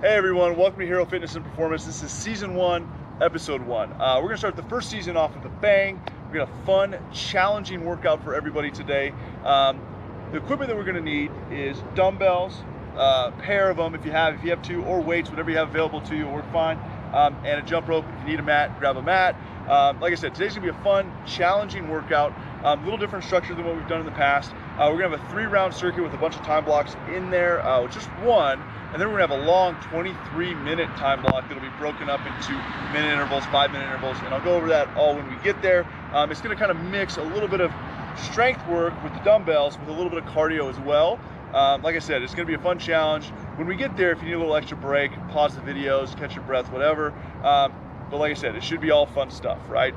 Hey everyone, welcome to H.E.R.O Fitness and Performance. This is season 1, episode 1. We're gonna start the first season off with a bang. We're gonna have a fun, challenging workout for everybody today. The equipment that we're gonna need is dumbbells, a pair of them if you have two, or weights, whatever you have available to you will work fine. And a jump rope. If you need a mat, grab a mat. Like I said, today's gonna be a fun, challenging workout. A little different structure than what we've done in the past. We're gonna have a 3-round circuit with a bunch of time blocks in there, with just one. And then we're gonna have a long 23-minute time block that'll be broken up into minute intervals, 5-minute intervals, and I'll go over that all when we get there. It's gonna kind of mix a little bit of strength work with the dumbbells with a little bit of cardio as well. Like I said, it's gonna be a fun challenge. When we get there, if you need a little extra break, pause the videos, catch your breath, whatever. But like I said, it should be all fun stuff, right?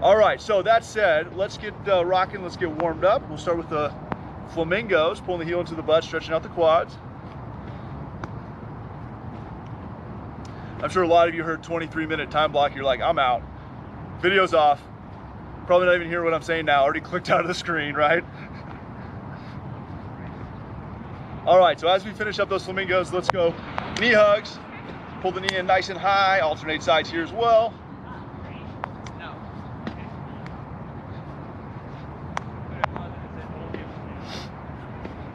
All right, so that said, let's get rocking, let's get warmed up. We'll start with the flamingos, pulling the heel into the butt, stretching out the quads. I'm sure a lot of you heard 23-minute time block. You're like, I'm out. Video's off. Probably not even hearing what I'm saying now. Already clicked out of the screen, right? All right, so as we finish up those flamingos, let's go knee hugs. Pull the knee in nice and high. Alternate sides here as well.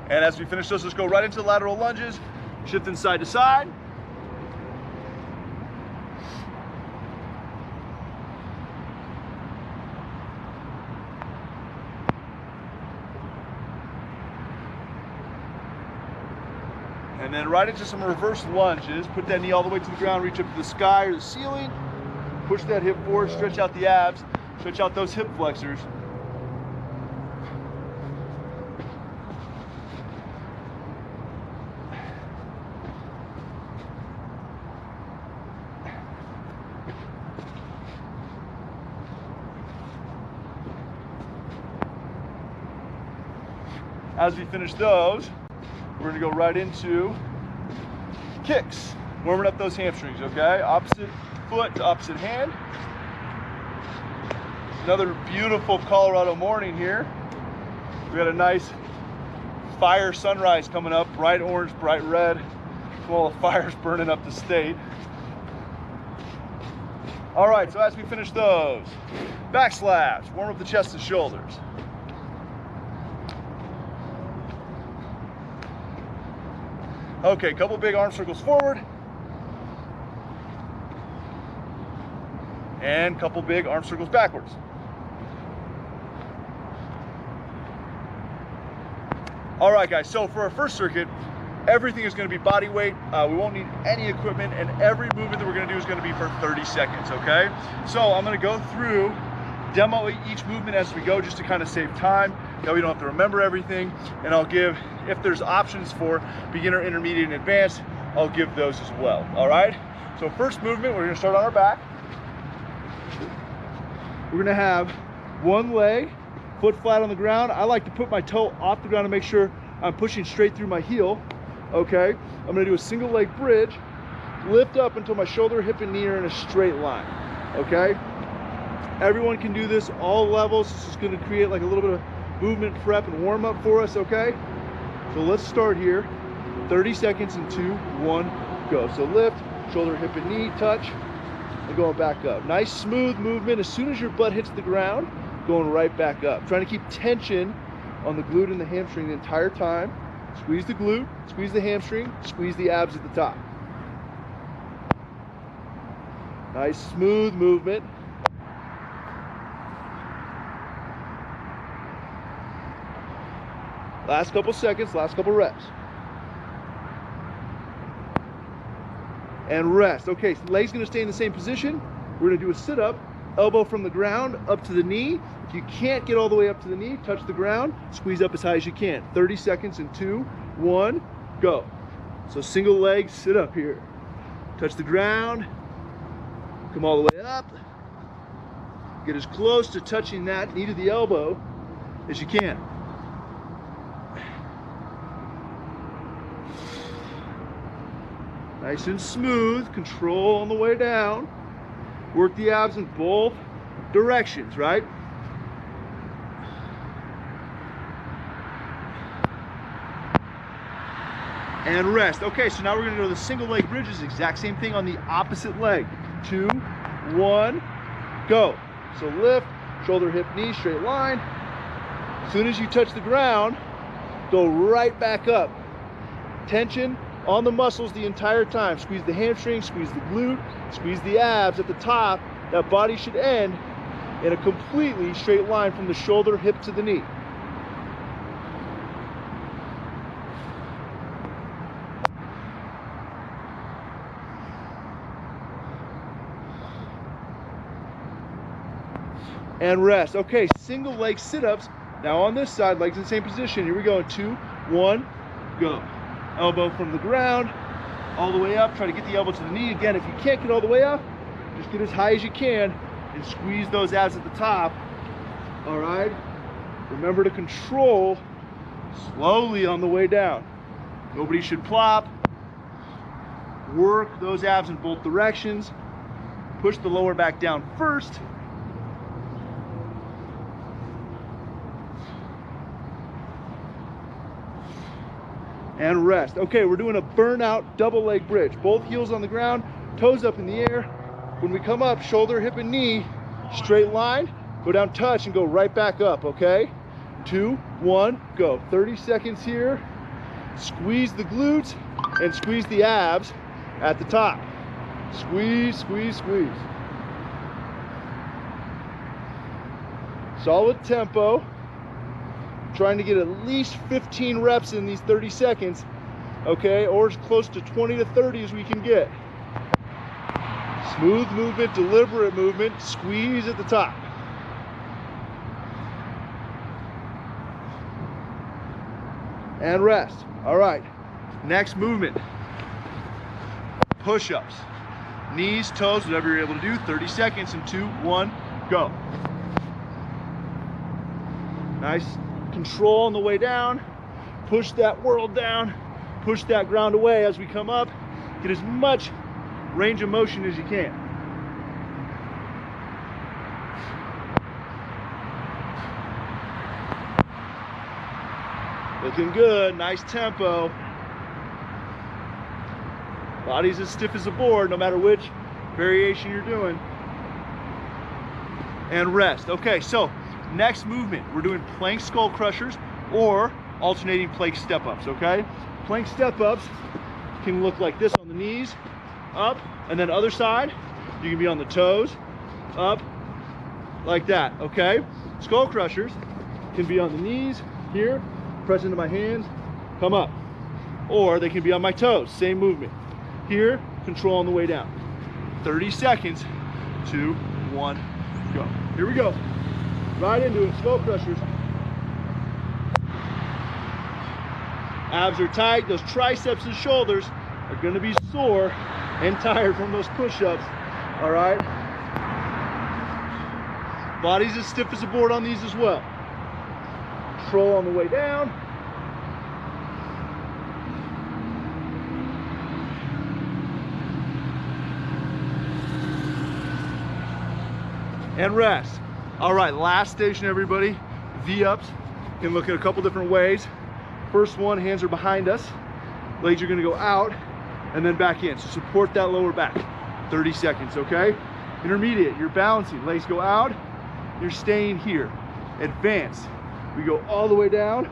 And as we finish those, let's go right into lateral lunges, shifting side to side. And then right into some reverse lunges. Put that knee all the way to the ground, reach up to the sky or the ceiling. Push that hip forward, stretch out the abs, stretch out those hip flexors. As we finish those, we're gonna go right into kicks, warming up those hamstrings, okay? Opposite foot to opposite hand. Another beautiful Colorado morning here. We got a nice fire sunrise coming up, bright orange, bright red, from all the fires burning up the state. All right, so as we finish those, back slabs, warm up the chest and shoulders. Okay, couple big arm circles forward. And couple big arm circles backwards. All right, guys, so for our first circuit, everything is gonna be body weight. We won't need any equipment, and every movement that we're gonna do is gonna be for 30 seconds, okay? So I'm gonna go through, demo each movement as we go just to kind of save time. That we don't have to remember everything, and I'll give, if there's options for beginner, intermediate, and advanced, I'll give those as well, all right? So first movement, we're gonna start on our back. We're gonna have one leg, foot flat on the ground. I like to put my toe off the ground to make sure I'm pushing straight through my heel, okay? I'm gonna do a single leg bridge, lift up until my shoulder, hip, and knee are in a straight line, okay? Everyone can do this, all levels. This is gonna create like a little bit of movement prep and warm up for us, okay? So let's start here. 30 seconds in 2, 1, go. So lift, shoulder, hip, and knee, touch, and going back up. Nice smooth movement. As soon as your butt hits the ground, going right back up. Trying to keep tension on the glute and the hamstring the entire time. Squeeze the glute, squeeze the hamstring, squeeze the abs at the top. Nice smooth movement. Last couple seconds, last couple reps. And rest. Okay, so leg's gonna stay in the same position. We're gonna do a sit-up, elbow from the ground up to the knee. If you can't get all the way up to the knee, touch the ground, squeeze up as high as you can. 30 seconds in 2, 1, go. So single leg, sit up here. Touch the ground, come all the way up. Get as close to touching that knee to the elbow as you can. Nice and smooth, control on the way down. Work the abs in both directions, right? and rest. Okay, so now we're gonna go to the single leg bridges, exact same thing on the opposite leg. 2, 1, go. So lift, shoulder, hip, knee, straight line. As soon as you touch the ground, go right back up. Tension on the muscles the entire time. Squeeze the hamstring, squeeze the glute, squeeze the abs at the top. That body should end in a completely straight line from the shoulder, hip to the knee. And rest. Okay, single leg sit-ups. Now on this side, legs in the same position. Here we go. 2, 1, go. Elbow from the ground, all the way up. Try to get the elbow to the knee. Again, if you can't get all the way up, just get as high as you can and squeeze those abs at the top. All right? Remember to control slowly on the way down. Nobody should plop. Work those abs in both directions. Push the lower back down first. And rest. Okay, we're doing a burnout double leg bridge. Both heels on the ground, toes up in the air. When we come up, shoulder, hip, and knee, straight line, go down, touch, and go right back up, okay? 2, 1, go. 30 seconds here. Squeeze the glutes and squeeze the abs at the top. Squeeze, squeeze, squeeze. Solid tempo. Trying to get at least 15 reps in these 30 seconds, okay? Or as close to 20 to 30 as we can get. Smooth movement, deliberate movement, squeeze at the top. And rest. All right, next movement. Push-ups. Knees, toes, whatever you're able to do. 30 seconds in 2, 1, go. Nice. Control on the way down. Push that world down. Push that ground away as we come up. Get as much range of motion as you can. Looking good. Nice tempo. Body's as stiff as a board no matter which variation you're doing. And rest. Okay, so next movement, we're doing plank skull crushers or alternating plank step-ups, okay? Plank step-ups can look like this on the knees, up, and then other side, you can be on the toes, up, like that, okay? Skull crushers can be on the knees, here, press into my hands, come up. Or they can be on my toes, same movement. Here, control on the way down. 30 seconds, 2, 1, go. Here we go. Right into it, skull crushers. Abs are tight. Those triceps and shoulders are gonna be sore and tired from those push-ups, all right? Body's as stiff as a board on these as well. Control on the way down. And rest. All right, last station, everybody. V-ups. You can look at a couple different ways. First one, hands are behind us. Legs are gonna go out and then back in. So support that lower back. 30 seconds, okay? Intermediate, you're balancing. Legs go out, you're staying here. Advanced, we go all the way down,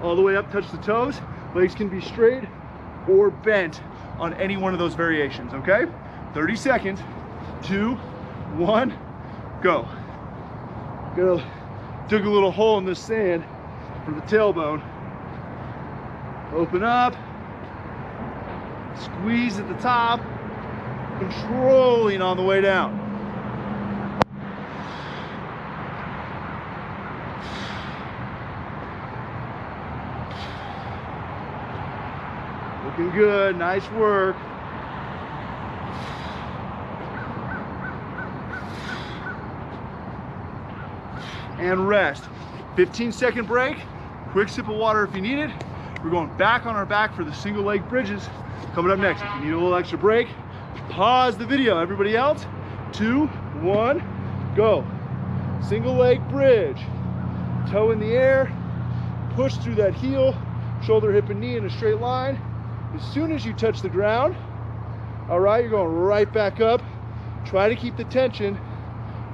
all the way up, touch the toes. Legs can be straight or bent on any one of those variations, okay? 30 seconds, 2, 1, go. Dig a little hole in this sand for the tailbone. Open up, squeeze at the top, controlling on the way down. Looking good, nice work. And rest. 15-second break, quick sip of water if you need it. We're going back on our back for the single leg bridges. Coming up next, if you need a little extra break, pause the video. Everybody else, 2, 1, go. Single leg bridge. Toe in the air, push through that heel, shoulder, hip, and knee in a straight line. As soon as you touch the ground, all right, you're going right back up. Try to keep the tension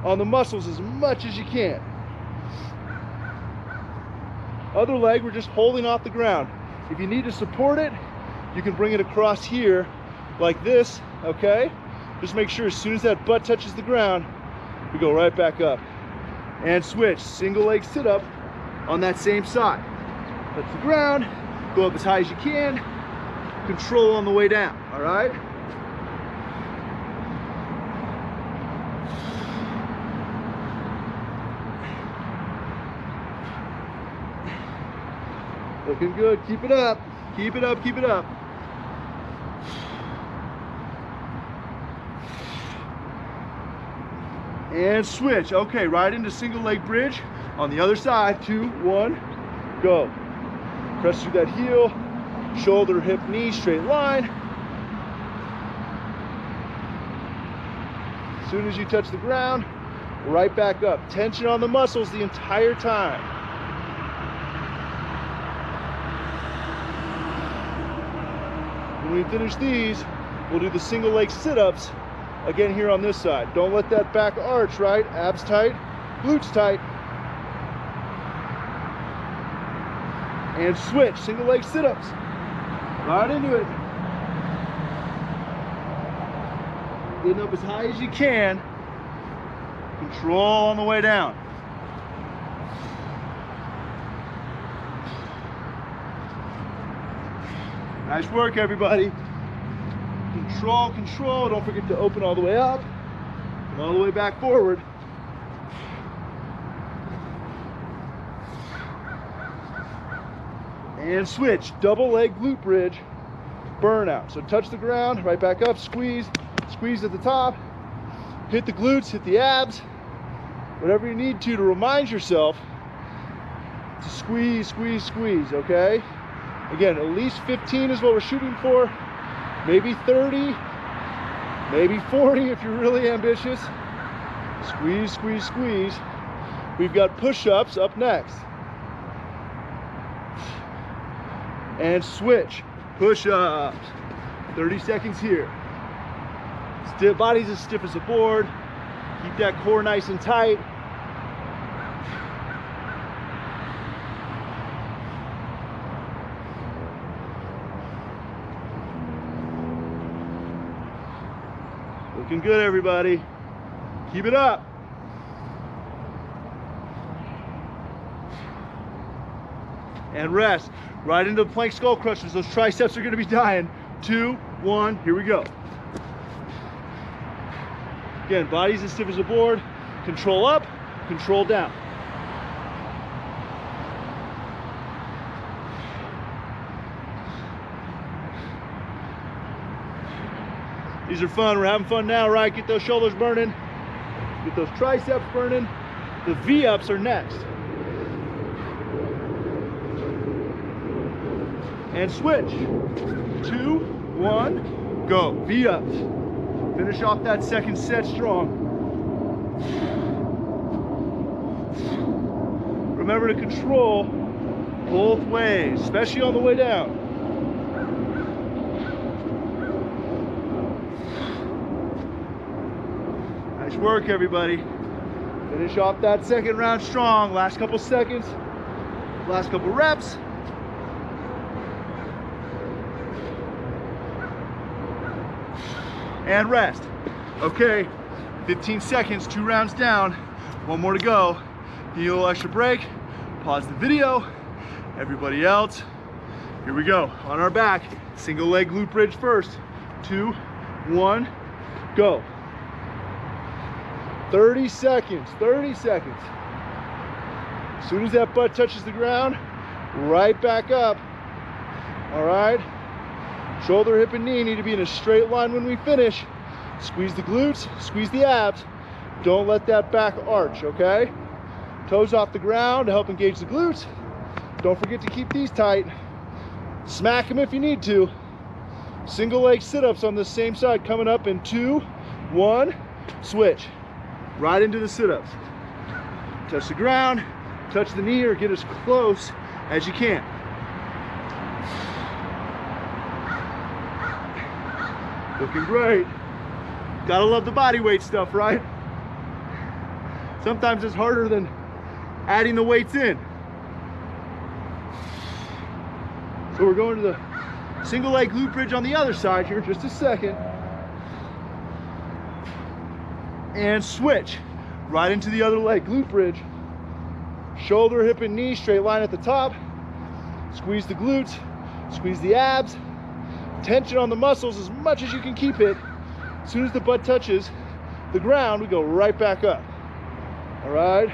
on the muscles as much as you can. Other leg, we're just holding off the ground. If you need to support it, you can bring it across here like this, okay? Just make sure as soon as that butt touches the ground, we go right back up. And switch, single leg sit up on that same side. Touch the ground, go up as high as you can, control on the way down, all right? Looking good, keep it up, keep it up, keep it up. And switch, okay, right into single leg bridge on the other side, 2, 1, go. Press through that heel, shoulder, hip, knee, straight line. As soon as you touch the ground, right back up. Tension on the muscles the entire time. When we finish these, we'll do the single leg sit-ups again here on this side. Don't let that back arch, right? Abs tight, glutes tight. And switch, single leg sit-ups. Right into it. Getting up as high as you can. Control on the way down. Nice work, everybody. Control, control. Don't forget to open all the way up and all the way back forward. And switch, double leg glute bridge, burnout. So touch the ground, right back up, squeeze, squeeze at the top, hit the glutes, hit the abs, whatever you need to remind yourself to squeeze, squeeze, squeeze, okay? Again, at least 15 is what we're shooting for, maybe 30, maybe 40 if you're really ambitious. Squeeze, squeeze, squeeze. We've got push-ups up next. And switch, push-ups. 30 seconds here. Stiff, body's as stiff as a board. Keep that core nice and tight. Looking good, everybody. Keep it up. And rest. Right into the plank skull crushers. Those triceps are going to be dying. 2, 1, here we go. Again, body's as stiff as a board. Control up, control down. These are fun. We're having fun now, right? Get those shoulders burning. Get those triceps burning. The V-ups are next. And switch. 2, 1, go. V-ups. Finish off that second set strong. Remember to control both ways, especially on the way down. Nice work, everybody. Finish off that second round strong. Last couple seconds, last couple reps. And rest. Okay, 15 seconds, 2 rounds down, 1 more to go. Need a little extra break, pause the video. Everybody else, here we go. On our back, single leg glute bridge first. 2, 1, go. 30 seconds, 30 seconds. As soon as that butt touches the ground, right back up. All right. Shoulder, hip, and knee need to be in a straight line when we finish. Squeeze the glutes, squeeze the abs. Don't let that back arch, okay? Toes off the ground to help engage the glutes. Don't forget to keep these tight. Smack them if you need to. Single leg sit-ups on the same side coming up in 2, 1, switch. Right into the sit-ups. Touch the ground, touch the knee, or get as close as you can. Looking great. Gotta love the body weight stuff, right? Sometimes it's harder than adding the weights in. So we're going to the single leg glute bridge on the other side here, just a second. And switch right into the other leg, glute bridge. Shoulder, hip, and knee, straight line at the top. Squeeze the glutes, squeeze the abs. Tension on the muscles as much as you can keep it. As soon as the butt touches the ground, we go right back up. All right?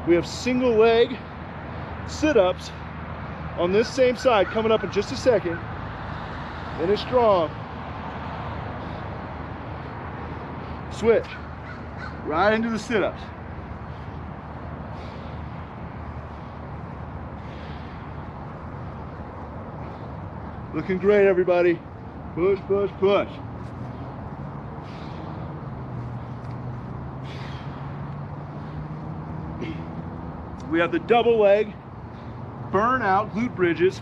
We have single leg sit-ups on this same side coming up in just a second. Finish strong. Switch right into the sit-ups. Looking great, everybody. Push, push, push. We have the double leg burnout glute bridges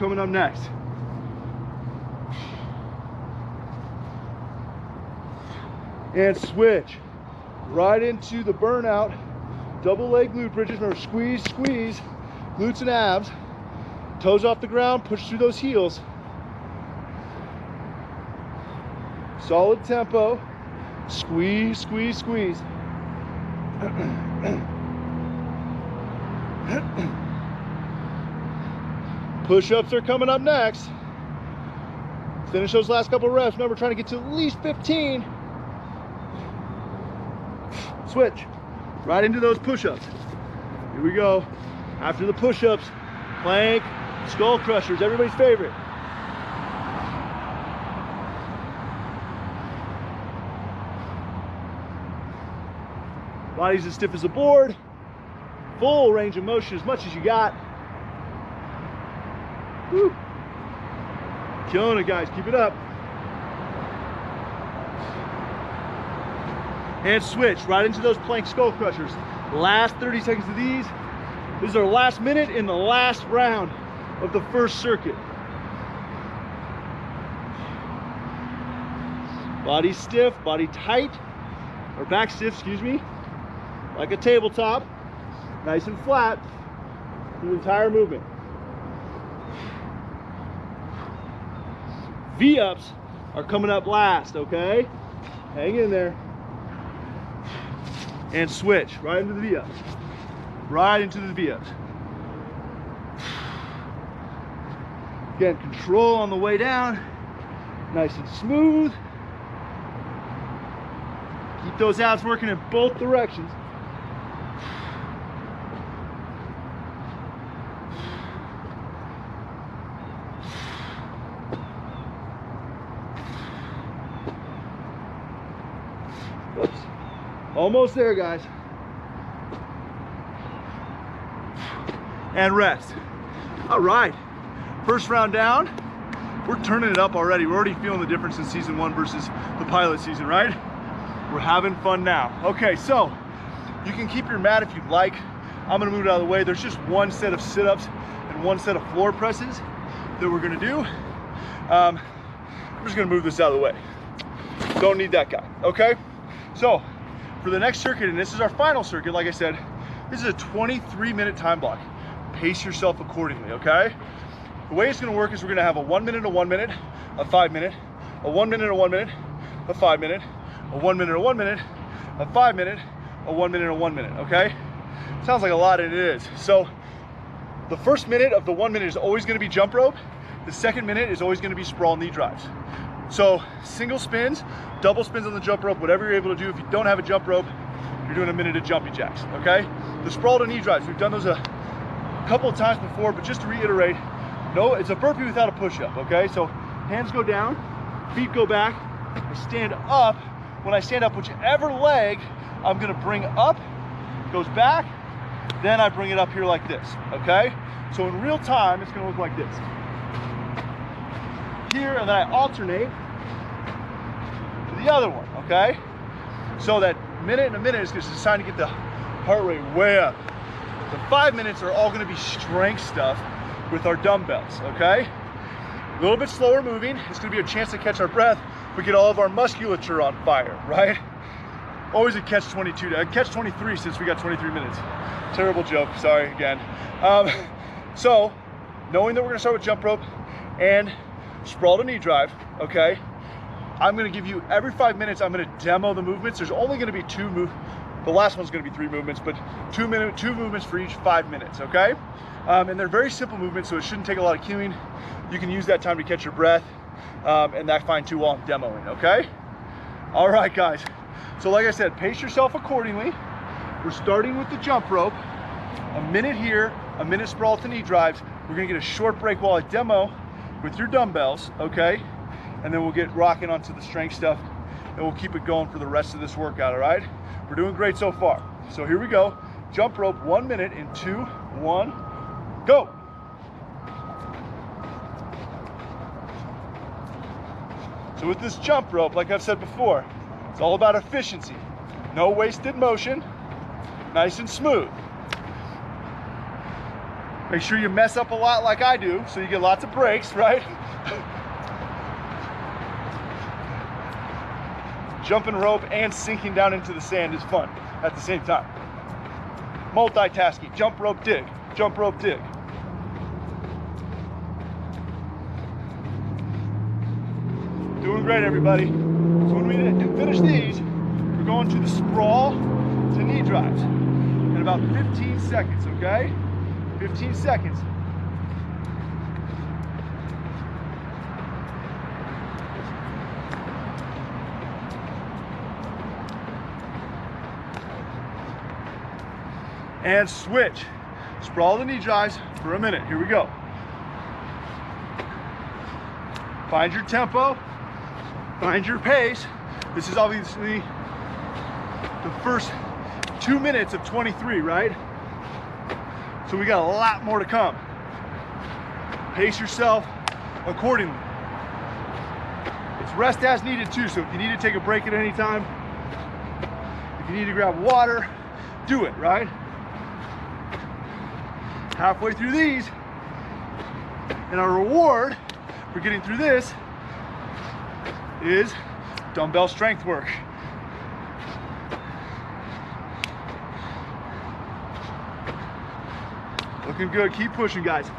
coming up next. And switch right into the burnout double leg glute bridges. Remember, squeeze, squeeze, glutes and abs. Toes off the ground, push through those heels. Solid tempo. Squeeze, squeeze, squeeze. Push-ups are coming up next. Finish those last couple reps. Remember, trying to get to at least 15. Switch right into those push-ups. Here we go. After the push-ups, plank, skull crushers, everybody's favorite. Body's as stiff as a board. Full range of motion as much as you got. Woo. Killing it, guys. Keep it up. And switch right into those plank skull crushers. Last 30 seconds of these. This is our last minute in the last round of the first circuit. Body stiff, body tight, or back stiff, excuse me, like a tabletop, nice and flat through the entire movement. V-ups are coming up last, okay? Hang in there. And switch right into the V-ups. Right into the V-ups. Again, control on the way down. Nice and smooth. Keep those abs working in both directions. Oops. Almost there, guys. And rest. All right, first round down. We're turning it up already. We're already feeling the difference in season one versus the pilot season, right? We're having fun now. Okay, so you can keep your mat if you'd like. I'm gonna move it out of the way. There's just one set of sit-ups and one set of floor presses that we're gonna do. I'm just gonna move this out of the way. Don't need that guy, okay? So for the next circuit, and this is our final circuit, like I said, this is a 23-minute time block. Pace yourself accordingly, okay? The way it's gonna work is we're gonna have a 1 minute, a 1 minute, a 5 minute, a 1 minute, a 1 minute, a 5 minute, a 1 minute, a 1 minute, a 5 minute, a 1 minute, a 1 minute, okay? Sounds like a lot, and it is. So the first minute of the 1 minute is always gonna be jump rope. The second minute is always gonna be sprawl knee drives. So single spins, double spins on the jump rope, whatever you're able to do. If you don't have a jump rope, you're doing a minute of jumpy jacks, okay? The sprawl to knee drives, we've done those a couple of times before, but just to reiterate, no, it's a burpee without a push-up, okay? So hands go down, feet go back, I stand up. When I stand up, whichever leg I'm gonna bring up, goes back, then I bring it up here like this, okay? So in real time, it's gonna look like this. Here, and then I alternate to the other one, okay? So that minute and a minute is just designed to get the heart rate way up. The 5 minutes are all gonna be strength stuff with our dumbbells, okay? A little bit slower moving. It's gonna be a chance to catch our breath, but get all of our musculature on fire, right? Always a catch-22, catch-23 since we got 23 minutes. Terrible joke, sorry again. So, knowing that we're gonna start with jump rope and sprawl to knee drive, okay? I'm gonna give you, every 5 minutes, I'm gonna demo the movements. There's only gonna be the last one's gonna be 3 movements, but two movements for each 5 minutes, okay? And they're very simple movements, so it shouldn't take a lot of cueing. You can use that time to catch your breath, and that fine too while I'm demoing, okay? All right, guys. So like I said, pace yourself accordingly. We're starting with the jump rope. A minute here, a minute sprawl to knee drives. We're gonna get a short break while I demo with your dumbbells, okay? And then we'll get rocking onto the strength stuff, and we'll keep it going for the rest of this workout, all right? We're doing great so far. So here we go. Jump rope, 1 minute in 2, 1, go. So with this jump rope, like I've said before, it's all about efficiency. No wasted motion, nice and smooth. Make sure you mess up a lot like I do, so you get lots of breaks, right? Jumping rope and sinking down into the sand is fun at the same time. Multitasking, jump rope, dig, jump rope, dig. Doing great, everybody. So when we finish these, we're going to the sprawl to knee drives in about 15 seconds, okay? 15 seconds. And switch. Sprawl the knee drives for a minute. Here we go. Find your tempo. Find your pace. This is obviously the first 2 minutes of 23, right? So we got a lot more to come. Pace yourself accordingly. It's rest as needed too, so if you need to take a break at any time, if you need to grab water, do it, right? Halfway through these, and our reward for getting through this is dumbbell strength work. Looking good, keep pushing, guys.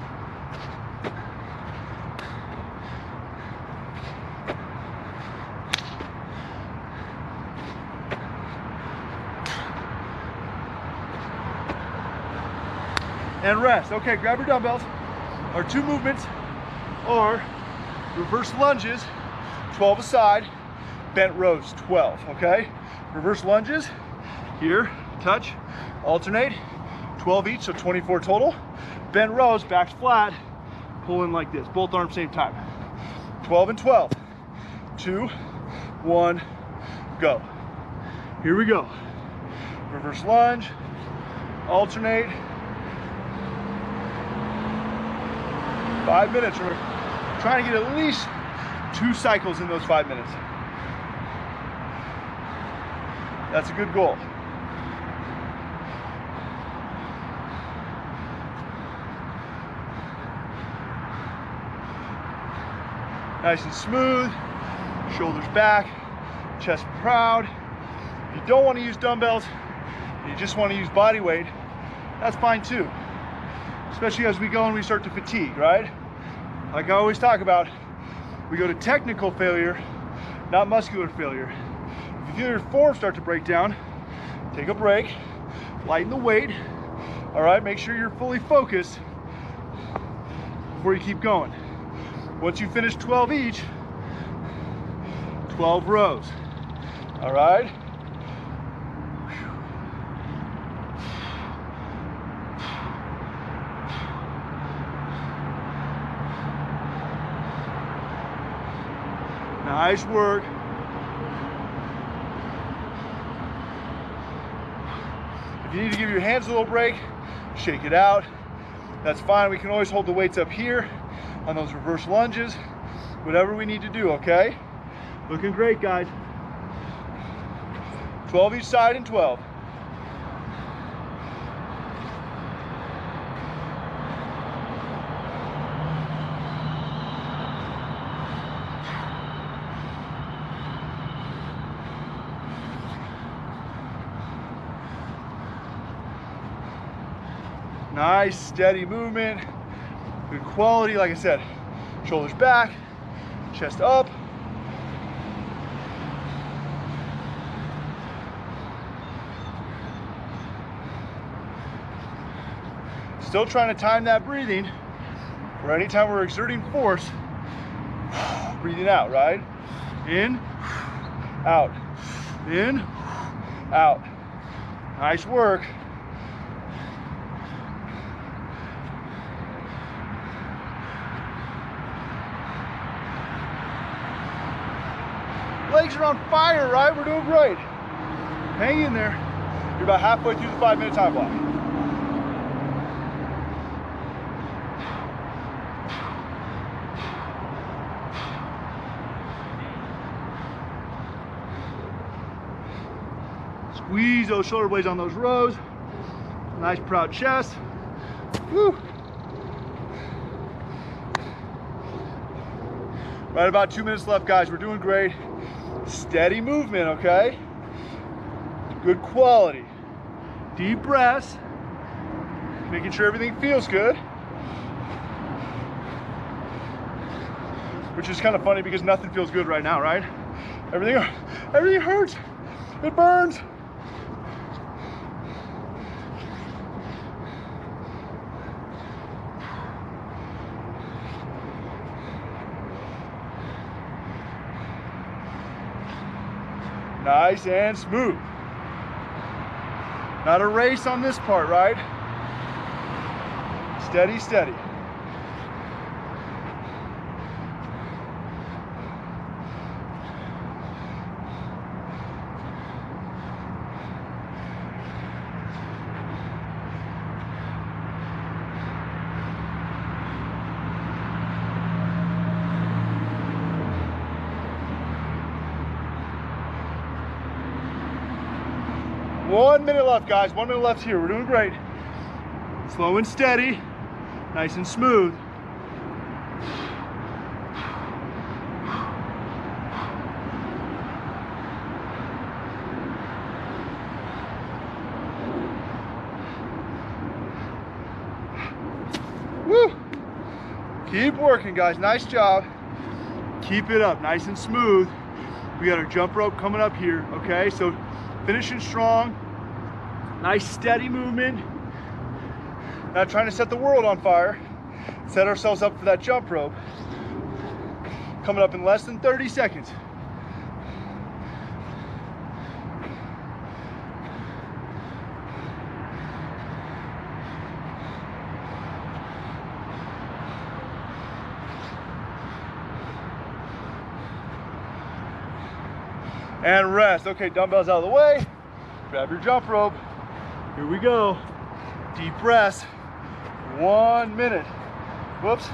And rest. Okay, grab your dumbbells. Our 2 movements are reverse lunges, 12 aside, bent rows, 12, okay? Reverse lunges, here, touch, alternate, 12 each, so 24 total. Bent rows, backs flat, pull in like this, both arms same time. 12 and 12, 2, 1, go. Here we go. Reverse lunge, alternate. 5 minutes. We're trying to get at least 2 cycles in those 5 minutes. That's a good goal. Nice and smooth, shoulders back, chest proud. If you don't want to use dumbbells, and you just want to use body weight, that's fine too. Especially as we go and we start to fatigue, right? Like I always talk about, we go to technical failure, not muscular failure. If you feel your form start to break down, take a break, lighten the weight, all right? Make sure you're fully focused before you keep going. Once you finish 12 each, 12 rows, all right? Nice work. If you need to give your hands a little break, shake it out. That's fine. We can always hold the weights up here on those reverse lunges. Whatever we need to do, okay? Looking great, guys. 12 each side and 12. Nice, steady movement. Good quality, like I said. Shoulders back, chest up. Still trying to time that breathing for any time we're exerting force. Breathing out, right? In, out, in, out. Nice work. Legs are on fire, right? We're doing great. Hang in there. You're about halfway through the 5-minute time block. Squeeze those shoulder blades on those rows. Nice proud chest. Woo. Right about 2 minutes left, guys. We're doing great. Steady movement, okay? Good quality. Deep breaths. Making sure everything feels good. Which is kind of funny because nothing feels good right now, right? Everything hurts. It burns. Nice and smooth. Not a race on this part, right? Steady, steady. One minute left, guys. 1 minute left here. We're doing great. Slow and steady, nice and smooth. Woo! Keep working, guys. Nice job. Keep it up, nice and smooth. We got our jump rope coming up here, okay? So finishing strong, nice steady movement. Not trying to set the world on fire. Set ourselves up for that jump rope. Coming up in less than 30 seconds. And rest. Okay, dumbbells out of the way. Grab your jump rope. Here we go. Deep breaths. 1 minute. Whoops.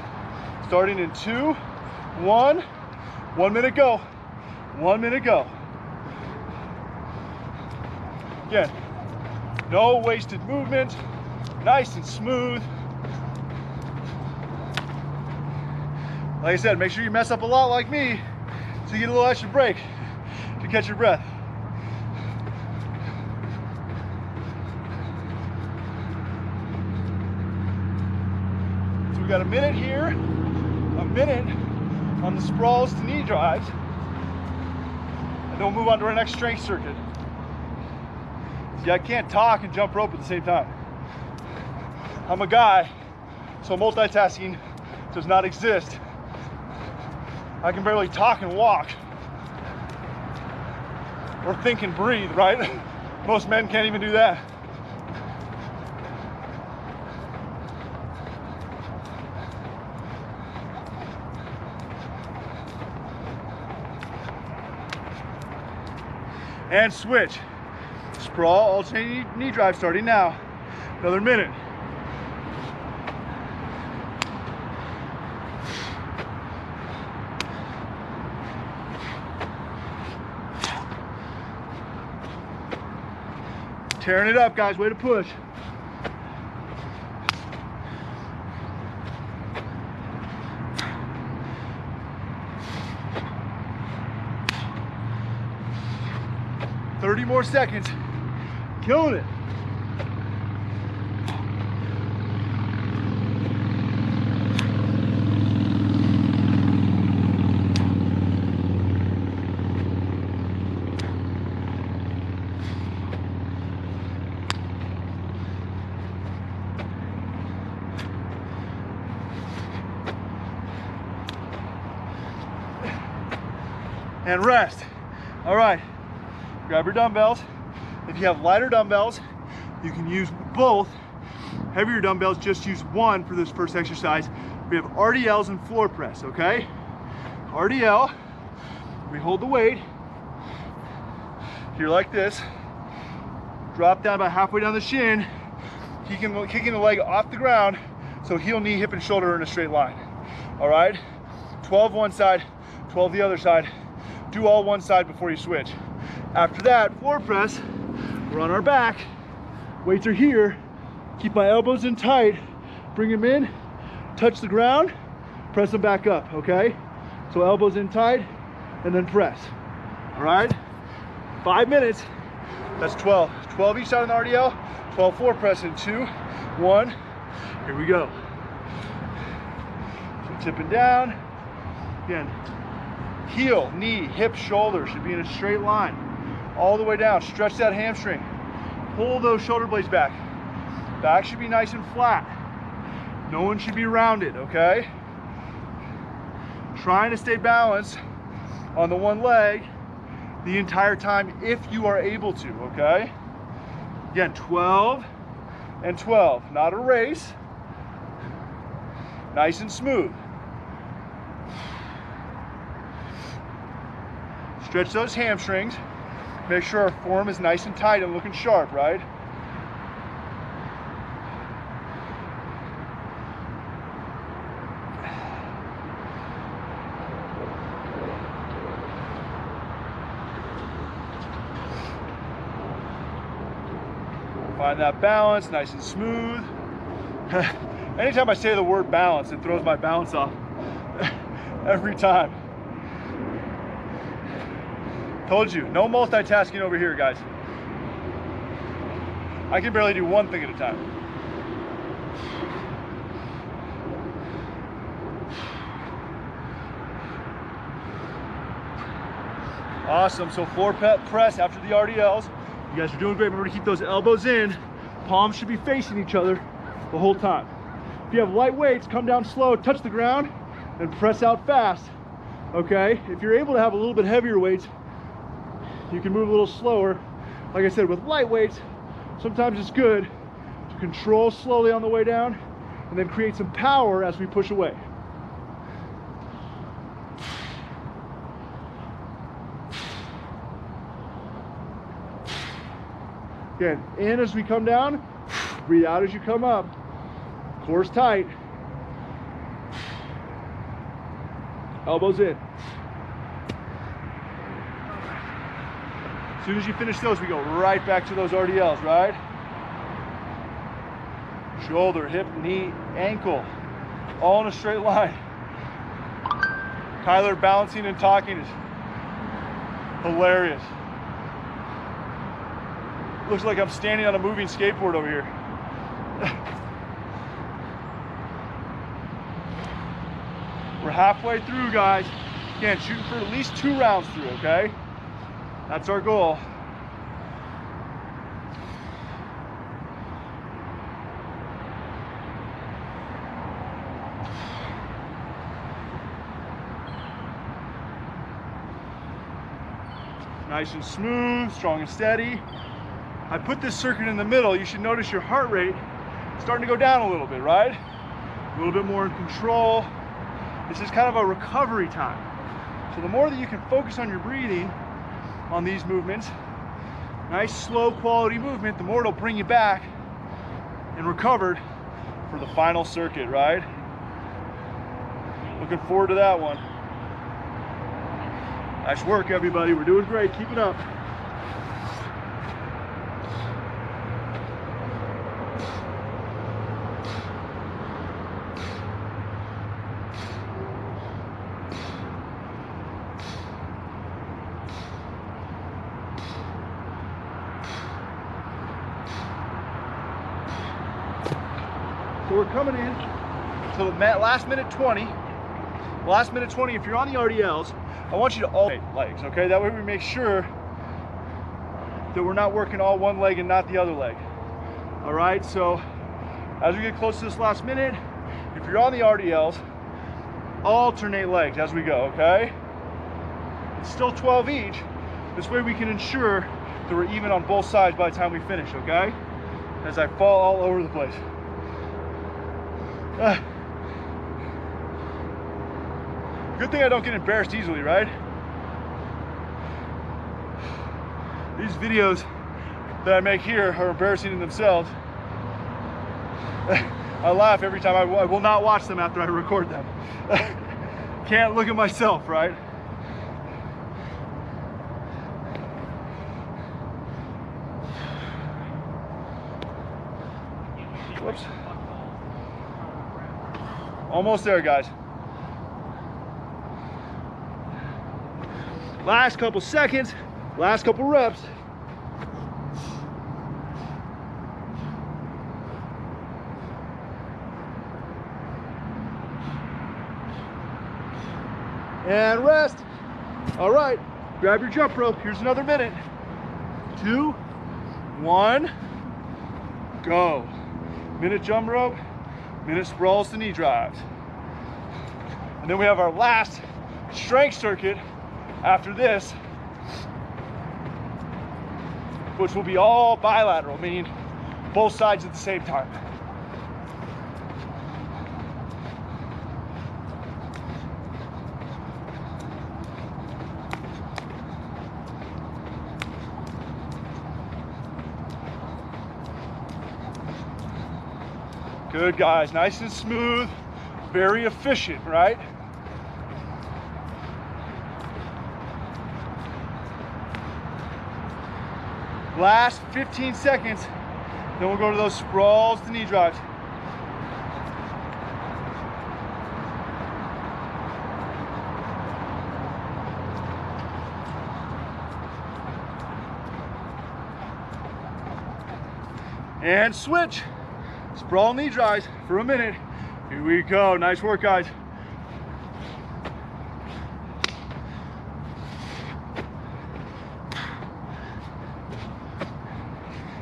Starting in 2, 1. 1 minute go. 1 minute go. Again, no wasted movement. Nice and smooth. Like I said, make sure you mess up a lot like me so you get a little extra break to catch your breath. So we got a minute here, a minute on the sprawls to knee drives, and then we'll move on to our next strength circuit. See, I can't talk and jump rope at the same time. I'm a guy, so multitasking does not exist. I can barely talk and walk. Or think and breathe, right? Most men can't even do that. And switch. Sprawl, alternating knee drive starting now. Another minute. Tearing it up, guys. Way to push. More seconds. Killing it. and rest. All right, grab your dumbbells. If you have lighter dumbbells, you can use both. Heavier dumbbells, just use one for this first exercise. We have RDLs and floor press, okay? RDL, we hold the weight here like this, drop down about halfway down the shin, kicking the leg off the ground, so heel, knee, hip, and shoulder are in a straight line. All right, 12 one side, 12 the other side. Do all one side before you switch. After that, floor press, we're on our back, weights are here, keep my elbows in tight, bring them in, touch the ground, press them back up, okay? So elbows in tight, and then press, all right? 5 minutes, that's 12. 12 each side on the RDL, 12 floor press in 2, 1, here we go. So tipping down, again, heel, knee, hip, shoulder should be in a straight line, all the way down. Stretch that hamstring, pull those shoulder blades back. Back should be nice and flat. No one should be rounded, okay? Trying to stay balanced on the one leg the entire time if you are able to, okay? Again, 12 and 12, not a race. Nice and smooth. Stretch those hamstrings. Make sure our form is nice and tight and looking sharp, right? Find that balance, nice and smooth. Anytime I say the word balance, it throws my balance off every time. Told you, no multitasking over here, guys. I can barely do one thing at a time. Awesome, so floor press after the RDLs. You guys are doing great. Remember to keep those elbows in. Palms should be facing each other the whole time. If you have light weights, come down slow, touch the ground, and press out fast, okay? If you're able to have a little bit heavier weights, you can move a little slower. Like I said, with light weights, sometimes it's good to control slowly on the way down and then create some power as we push away. Again, in as we come down, breathe out as you come up. Core's tight. Elbows in. As soon as you finish those, we go right back to those RDLs, right? Shoulder, hip, knee, ankle, all in a straight line. Kyler balancing and talking is hilarious. Looks like I'm standing on a moving skateboard over here. We're halfway through, guys. Again, shooting for at least 2 rounds through, okay? That's our goal. Nice and smooth, strong and steady. I put this circuit in the middle. You should notice your heart rate starting to go down a little bit, right? A little bit more in control. This is kind of a recovery time. So the more that you can focus on your breathing on these movements, nice, slow, quality movement, the more it'll bring you back and recovered for the final circuit, right? Looking forward to that one. Nice work, everybody. We're doing great. Keep it up. So we're coming in to the last minute 20. Last minute 20, if you're on the RDLs, I want you to alternate legs, okay? That way we make sure that we're not working all one leg and not the other leg. All right, so as we get close to this last minute, if you're on the RDLs, alternate legs as we go, okay? It's still 12 each. This way we can ensure that we're even on both sides by the time we finish, okay? As I fall all over the place. Good thing I don't get embarrassed easily, right? These videos that I make here are embarrassing in themselves. I laugh every time. I will not watch them after I record them. Can't look at myself, right? Whoops. Almost there, guys. Last couple seconds, last couple reps. And rest. All right, grab your jump rope. Here's another minute. 2, 1, go. Minute jump rope, minute sprawls to knee drives. And then we have our last strength circuit after this, which will be all bilateral, meaning both sides at the same time. Good, guys, nice and smooth, very efficient, right? Last 15 seconds, then we'll go to those sprawls to knee drives. And switch. Sprawl knee drives for a minute. Here we go. Nice work, guys.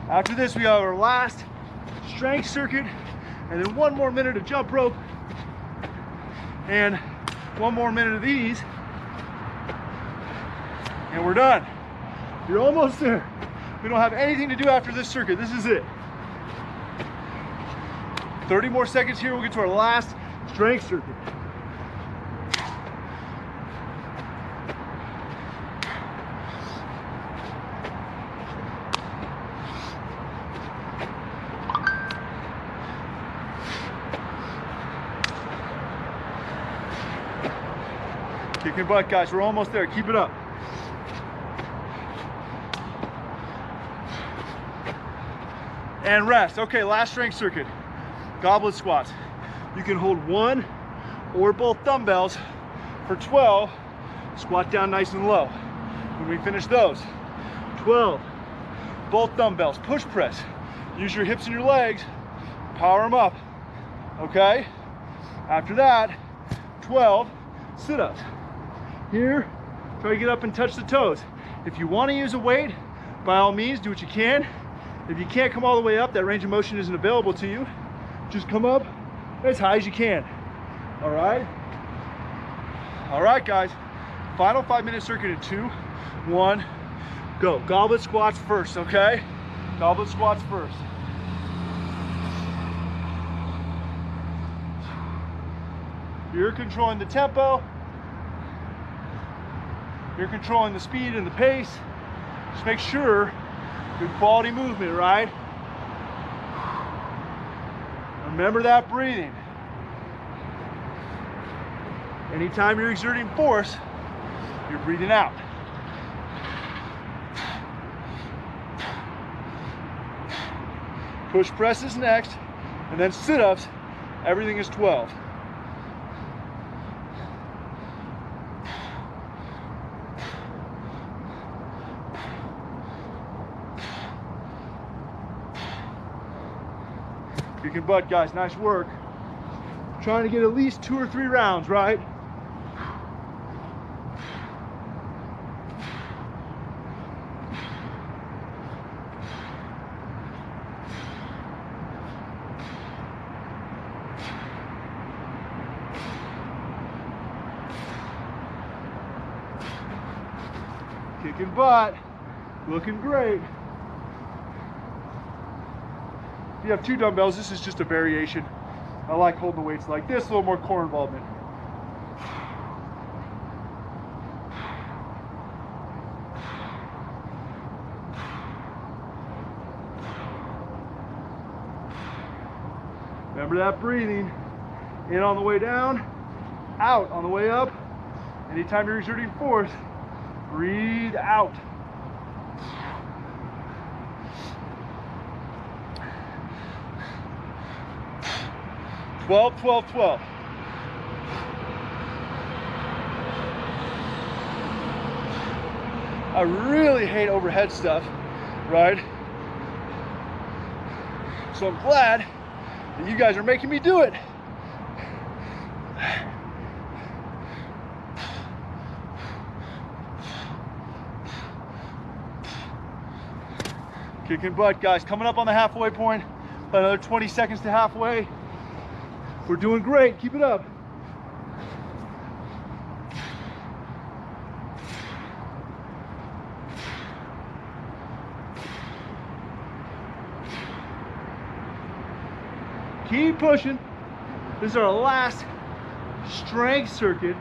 After this, we have our last strength circuit, and then 1 more minute of jump rope, and 1 more minute of these, and we're done. You're almost there. We don't have anything to do after this circuit. This is it. 30 more seconds here, we'll get to our last strength circuit. Kick your butt, guys. We're almost there. Keep it up. And rest. Okay, last strength circuit. Goblet squats. You can hold 1 or both dumbbells for 12. Squat down nice and low. When we finish those, 12, both dumbbells. Push press. Use your hips and your legs. Power them up. Okay? After that, 12 sit-ups. Here, try to get up and touch the toes. If you want to use a weight, by all means, do what you can. If you can't come all the way up, that range of motion isn't available to you. Just come up as high as you can. All right? All right, guys. Final 5-minute circuit in 2, 1, go. Goblet squats first, okay? Goblet squats first. You're controlling the tempo. You're controlling the speed and the pace. Just make sure good quality movement, right? Remember that breathing. Anytime you're exerting force, you're breathing out. Push press is next, and then sit-ups, everything is 12. Kick your butt, guys. Nice work. Trying to get at least 2 or 3 rounds, right? Kicking butt. Looking great. If you have 2 dumbbells, this is just a variation. I like holding the weights like this, a little more core involvement. Remember that breathing. In on the way down, out on the way up. Anytime you're exerting force, breathe out. Twelve. I really hate overhead stuff, right? So I'm glad that you guys are making me do it. Kicking butt, guys. Coming up on the halfway point. About another 20 seconds to halfway. We're doing great. Keep it up. Keep pushing. This is our last strength circuit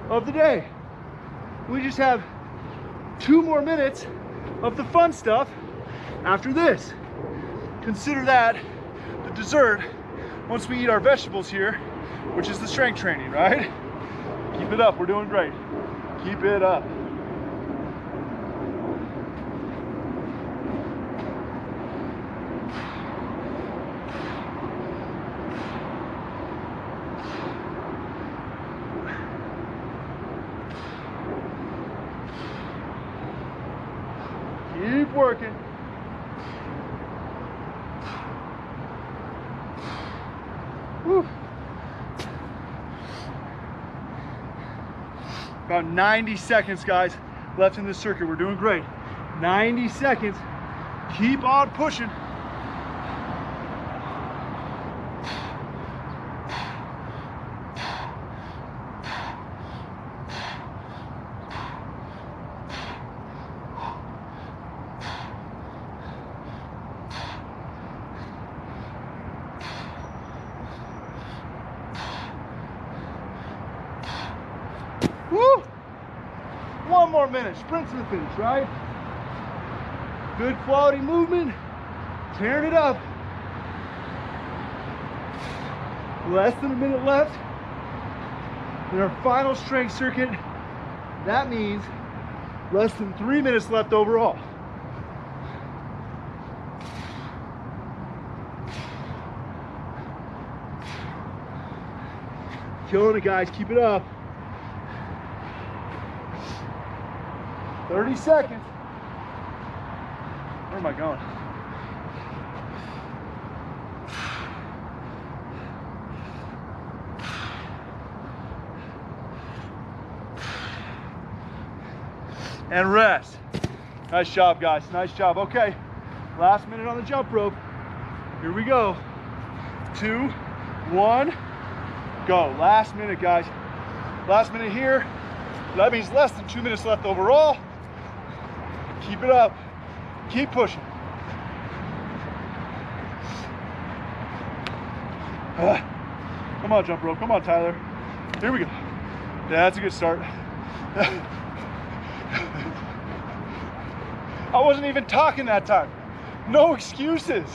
of the day. We just have 2 more minutes of the fun stuff after this. Consider that the dessert once we eat our vegetables here, which is the strength training, right? Keep it up. We're doing great. Keep it up. Keep working. Woo. About 90 seconds, guys, left in this circuit. We're doing great. 90 seconds. Keep on pushing. Woo! 1 more minute, sprint to the finish, right? Good quality movement, tearing it up. Less than a minute left in our final strength circuit. That means less than 3 minutes left overall. Killing it, guys, keep it up. 30 seconds. Where am I going? And rest. Nice job, guys. Nice job. Okay, last minute on the jump rope. Here we go. 2, 1, go. Last minute, guys. Last minute here. That means less than 2 minutes left overall. Keep it up. Keep pushing. Come on, jump rope. Come on, Tyler. Here we go. Yeah, that's a good start. I wasn't even talking that time. No excuses.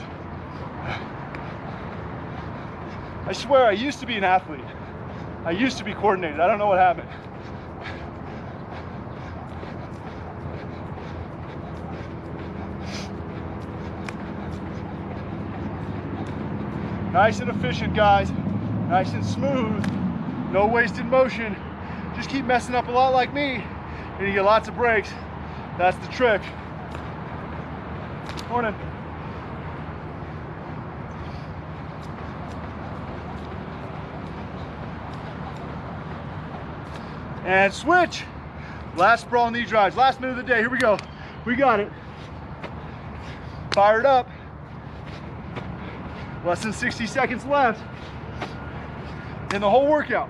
I swear, I used to be an athlete. I used to be coordinated. I don't know what happened. Nice and efficient, guys. Nice and smooth. No wasted motion. Just keep messing up a lot like me, and you get lots of breaks. That's the trick. Morning. And switch. Last sprawl knee drives. Last minute of the day. Here we go. We got it. Fired up. Less than 60 seconds left in the whole workout.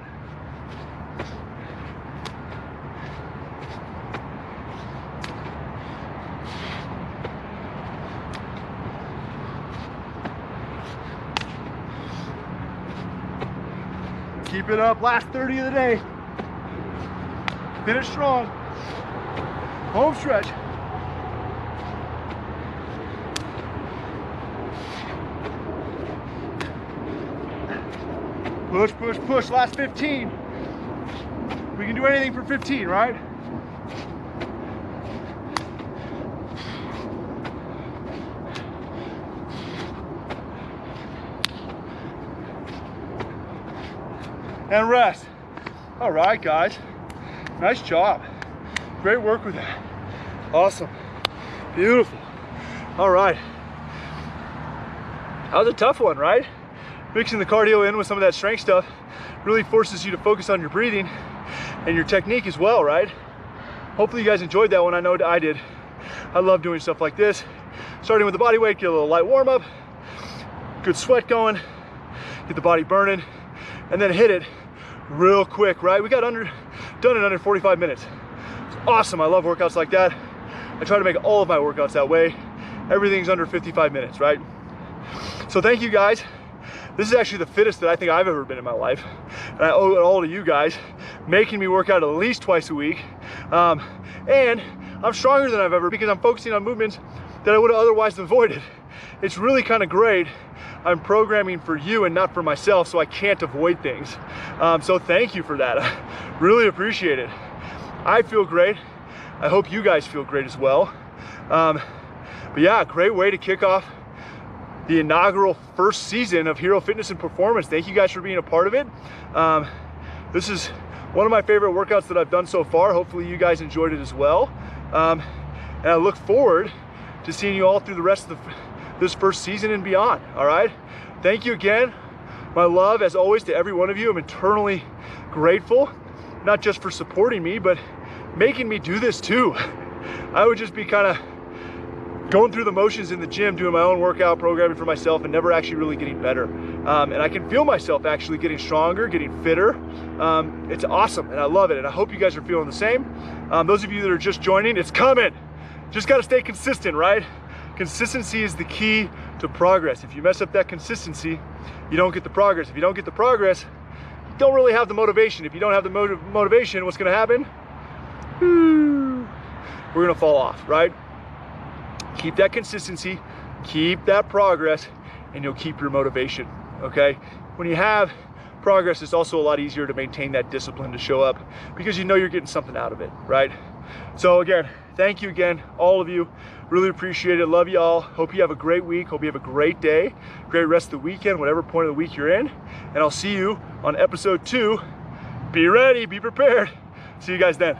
Keep it up, last 30 of the day. Finish strong. Home stretch. Push, push, push, last 15. We can do anything for 15, right? And rest. All right, guys. Nice job. Great work with that. Awesome. Beautiful. All right. That was a tough one, right? Mixing the cardio in with some of that strength stuff really forces you to focus on your breathing and your technique as well, right? Hopefully you guys enjoyed that one. I know I did. I love doing stuff like this. Starting with the body weight, get a little light warm up, good sweat going, get the body burning, and then hit it real quick, right? We got done in under 45 minutes. It's awesome. I love workouts like that. I try to make all of my workouts that way. Everything's under 55 minutes, right? So thank you guys. This is actually the fittest that I think I've ever been in my life. And I owe it all to you guys, making me work out at least twice a week. And I'm stronger than I've ever because I'm focusing on movements that I would have otherwise avoided. It's really kind of great. I'm programming for you and not for myself, so I can't avoid things. So thank you for that. I really appreciate it. I feel great. I hope you guys feel great as well. But yeah, great way to kick off the inaugural first season of H.E.R.O Fitness and Performance. Thank you guys for being a part of it. This is one of my favorite workouts that I've done so far. Hopefully you guys enjoyed it as well. And I look forward to seeing you all through the rest of this first season and beyond, all right? Thank you again. My love, as always, to every one of you. I'm eternally grateful, not just for supporting me, but making me do this too. I would just be kind of going through the motions in the gym, doing my own workout, programming for myself, and never actually really getting better. And I can feel myself actually getting stronger, getting fitter. It's awesome, and I love it, and I hope you guys are feeling the same. Those of you that are just joining, it's coming. Just gotta stay consistent, right? Consistency is the key to progress. If you mess up that consistency, you don't get the progress. If you don't get the progress, you don't really have the motivation. If you don't have the motivation, what's gonna happen? We're gonna fall off, right? Keep that consistency, keep that progress, and you'll keep your motivation, okay? When you have progress, it's also a lot easier to maintain that discipline to show up because you know you're getting something out of it, right? So again, thank you again, all of you. Really appreciate it. Love you all. Hope you have a great week. Hope you have a great day, great rest of the weekend, whatever point of the week you're in. And I'll see you on episode 2. Be ready, be prepared. See you guys then.